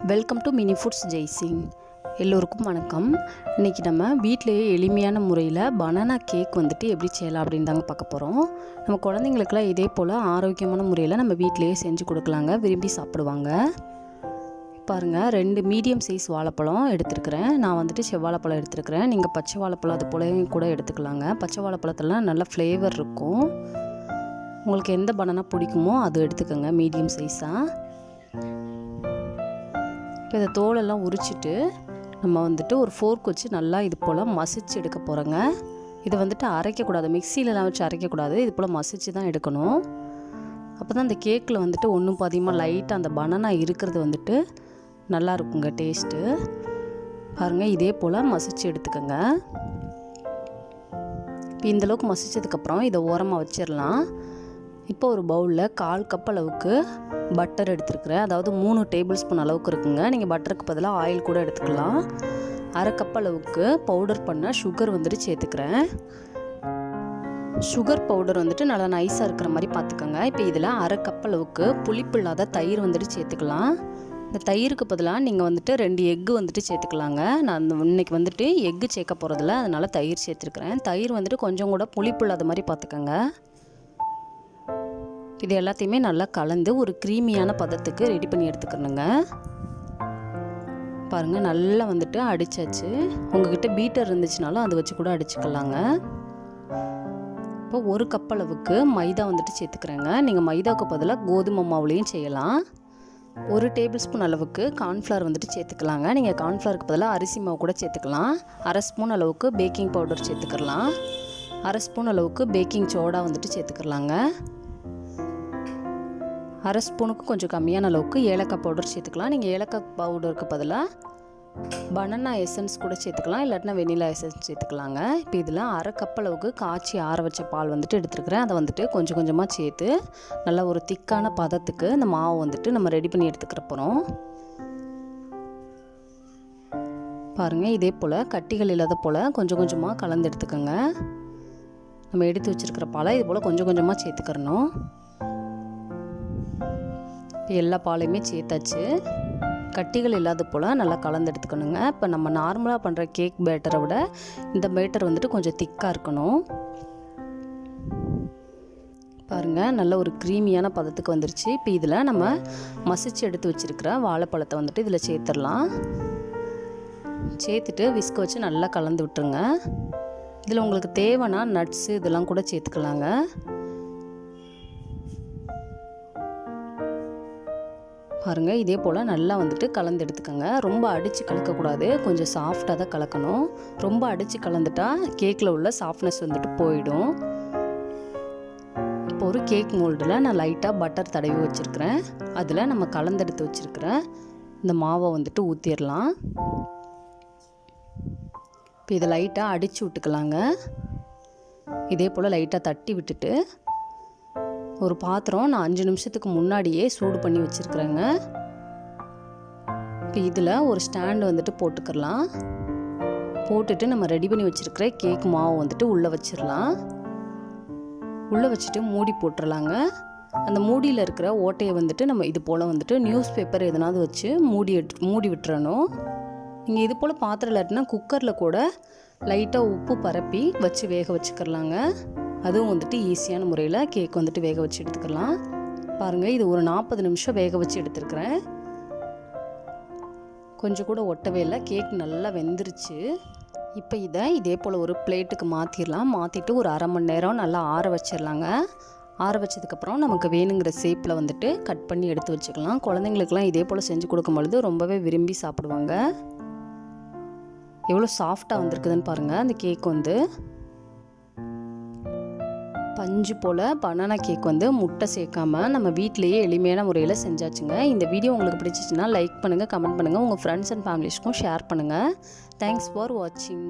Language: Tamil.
Welcome to mini foods Jaisingh. எல்லோருக்கும் வணக்கம். இன்றைக்கி நம்ம வீட்டிலேயே எளிமையான முறையில் பனானா கேக் எப்படி செய்யலாம் அப்படின்னு தாங்க பார்க்க போகிறோம். நம்ம குழந்தைங்களுக்குலாம் இதே போல் ஆரோக்கியமான முறையில் நம்ம வீட்டிலேயே செஞ்சு கொடுக்கலாங்க, விரும்பி சாப்பிடுவாங்க. பாருங்கள், 2 மீடியம் சைஸ் வாழைப்பழம் எடுத்துருக்கிறேன். நான் செவ்வாழைப்பழம் எடுத்துருக்கிறேன். நீங்கள் பச்சை வாழைப்பழம் அது போலவும் கூட எடுத்துக்கலாங்க. பச்சை வாழைப்பழத்துலாம் நல்ல ஃப்ளேவர் இருக்கும். உங்களுக்கு எந்த பனானா பிடிக்குமோ அது எடுத்துக்கோங்க, மீடியம் சைஸாக. இப்போ இதை தோலெல்லாம் உரிச்சிட்டு நம்ம ஒரு ஃபோர்க் வச்சு நல்லா இது போல் மசிச்சு எடுக்க போகிறோங்க. இதை அரைக்கக்கூடாது, மிக்சியிலலாம் வச்சு அரைக்கக்கூடாது, இது போல் மசிச்சு தான் எடுக்கணும். அப்போ தான் அந்த கேக்கில் ஒன்றும் பாதியமாக லைட்டாக அந்த பனானா இருக்கிறது நல்லா இருக்குங்க டேஸ்ட்டு. பாருங்கள், இதே போல் மசிச்சு எடுத்துக்கோங்க. இப்போ இந்தளவுக்கு மசித்ததுக்கப்புறம் இதை ஓரமாக வச்சிடலாம். இப்போ ஒரு பவுலில் 1/4 கப் அளவுக்கு பட்டர் எடுத்துருக்குறேன். அதாவது 3 டேபிள் ஸ்பூன் அளவுக்கு இருக்குங்க. நீங்கள் பட்டருக்கு பதிலாக ஆயில் கூட எடுத்துக்கலாம். 1/2 கப் அளவுக்கு பவுடர் பண்ண சுகர் சேர்த்துக்கிறேன். சுகர் பவுடர் நல்லா நைஸாக இருக்கிற மாதிரி பார்த்துக்கோங்க. இப்போ இதில் 1/2 கப் அளவுக்கு புளிப்பு இல்லாத தயிர் சேர்த்துக்கலாம். இந்த தயிருக்கு பதிலாக நீங்கள் 2 எக்கு சேர்த்துக்கலாங்க. நான் இன்னைக்கு எக்கு சேர்க்க போகிறதில்ல, அதனால் தயிர் சேர்த்துருக்குறேன். தயிர் கொஞ்சம் கூட புளிப்பு இல்லாத மாதிரி பார்த்துக்கோங்க. இது எல்லாத்தையுமே நல்லா கலந்து ஒரு க்ரீமியான பதத்துக்கு ரெடி பண்ணி எடுத்துக்கணுங்க. பாருங்கள், நல்லா அடித்தாச்சு. உங்கள்கிட்ட பீட்டர் இருந்துச்சுனாலும் அதை வச்சு கூட அடிச்சுக்கலாங்க. இப்போ 1 கப் அளவுக்கு மைதா சேர்த்துக்கிறேங்க. நீங்கள் மைதாவுக்கு பதிலாக கோதுமை மாவுலையும் செய்யலாம். 1 டேபிள் ஸ்பூன் அளவுக்கு கார்ன்ஃப்ளவர் சேர்த்துக்கலாங்க. நீங்கள் கார்ன்ஃப்ளவருக்கு பதிலாக அரிசி மாவு கூட சேர்த்துக்கலாம். 1/2 ஸ்பூன் அளவுக்கு பேக்கிங் பவுடர் சேர்த்துக்கலாம். 1/2 ஸ்பூன் அளவுக்கு பேக்கிங் சோடா சேர்த்துக்கலாங்க. 1/2 ஸ்பூனுக்கு கொஞ்சம் கம்மியான அளவுக்கு ஏலக்காய் பவுடர் சேர்த்துக்கலாம். நீங்கள் ஏலக்காய் பவுடருக்கு பதிலாக பனானா எசன்ஸ் கூட சேர்த்துக்கலாம், இல்லாட்டினா வெனிலா எசன்ஸ் சேர்த்துக்கலாங்க. இப்போ இதில் 1/2 கப் அளவுக்கு காய்ச்சி ஆற வச்ச பால் எடுத்துருக்கிறேன். அதை கொஞ்சம் கொஞ்சமாக சேர்த்து நல்லா ஒரு திக்கான பதத்துக்கு இந்த மாவு நம்ம ரெடி பண்ணி எடுத்துக்கிற போகிறோம். பாருங்கள், இதே போல் கட்டிகள் இல்லாத போல் கொஞ்சம் கொஞ்சமாக கலந்து எடுத்துக்கோங்க. நம்ம எடுத்து வச்சுருக்கிற பாலை இது போல் கொஞ்சம் கொஞ்சமாக சேர்த்துக்கிறணும். எல்லா பாலையுமே சேர்த்தாச்சு. கட்டிகள் இல்லாத போல் நல்லா கலந்து எடுத்துக்கணுங்க. இப்போ நம்ம நார்மலாக பண்ணுற கேக் பேட்டரை விட இந்த பேட்டர் கொஞ்சம் திக்காக இருக்கணும். பாருங்கள், நல்ல ஒரு க்ரீமியான பதத்துக்கு வந்துருச்சு. இப்போ இதில் நம்ம மசிச்சு எடுத்து வச்சுருக்கிற வாழைப்பழத்தை இதில் சேர்த்துடலாம். சேர்த்துட்டு விஸ்க் வச்சு நல்லா கலந்து விட்டுருங்க. இதில் உங்களுக்கு தேவைன்னா நட்ஸு இதெல்லாம் கூட சேர்த்துக்கலாங்க. பாருங்கள், இதே போல் நல்லா கலந்து எடுத்துக்கோங்க. ரொம்ப அடித்து கலக்கக்கூடாது, கொஞ்சம் சாஃப்டாக தான் கலக்கணும். ரொம்ப அடித்து கலந்துட்டா கேக்கில் உள்ள சாஃப்ட்னஸ் போயிடும். இப்போ ஒரு கேக் மோல்டில் நான் லைட்டாக பட்டர் தடவி வச்சுருக்கிறேன். அதில் நம்ம கலந்தெடுத்து வச்சுருக்கிற இந்த மாவை ஊற்றிடலாம். இப்போ இதை லைட்டாக அடித்து விட்டுக்கலாங்க. இதே போல் லைட்டாக தட்டி விட்டுட்டு ஒரு பாத்திரம் நான் 5 நிமிஷத்துக்கு முன்னாடியே சூடு பண்ணி வச்சுருக்குறேங்க. இப்போ இதில் ஒரு ஸ்டாண்டு போட்டுக்கலாம். போட்டுட்டு நம்ம ரெடி பண்ணி வச்சுருக்கிற கேக் மாவு உள்ளே வச்சிடலாம். உள்ளே வச்சுட்டு மூடி போட்டுடலாங்க. அந்த மூடியில் இருக்கிற ஓட்டையை நம்ம இது போல் நியூஸ் பேப்பர் எதனாவது வச்சு மூடி விட்டுறணும். நீங்கள் இது போல் பாத்திரம் இல்லாட்டினா குக்கரில் கூட லைட்டாக உப்பு பரப்பி வச்சு வேக வச்சுக்கிறலாங்க. அதுவும் ஈஸியான முறையில் கேக் வேக வச்சு எடுத்துக்கலாம். பாருங்கள், இது ஒரு 40 நிமிஷம் வேக வச்சு எடுத்துருக்கிறேன். கொஞ்சம் கூட ஒட்டவே இல்லை, கேக் நல்லா வெந்துருச்சு. இப்போ இதை இதே போல் ஒரு பிளேட்டுக்கு மாற்றிடலாம். மாற்றிட்டு ஒரு 1/2 மணி நேரம் நல்லா ஆற வச்சிடலாங்க. ஆற வச்சதுக்கப்புறம் நமக்கு வேணுங்கிற ஷேப்பில் கட் பண்ணி எடுத்து வச்சுக்கலாம். குழந்தைங்களுக்குலாம் இதே போல் செஞ்சு கொடுக்கும்பொழுது ரொம்பவே விரும்பி சாப்பிடுவாங்க. எவ்வளோ சாஃப்டாக வந்திருக்குதுன்னு பாருங்கள். அந்த கேக் பஞ்சு போல் பனானா கேக் முட்டை சேர்க்காமல் நம்ம வீட்டிலேயே எளிமையான முறையில் செஞ்சாச்சுங்க. இந்த வீடியோ உங்களுக்கு பிடிச்சிச்சின்னா லைக் பண்ணுங்கள், கமெண்ட் பண்ணுங்கள், உங்கள் ஃப்ரெண்ட்ஸ் அண்ட் ஃபேமிலிஸ்க்கும் ஷேர் பண்ணுங்கள். தேங்க்ஸ் ஃபார் வாட்சிங்.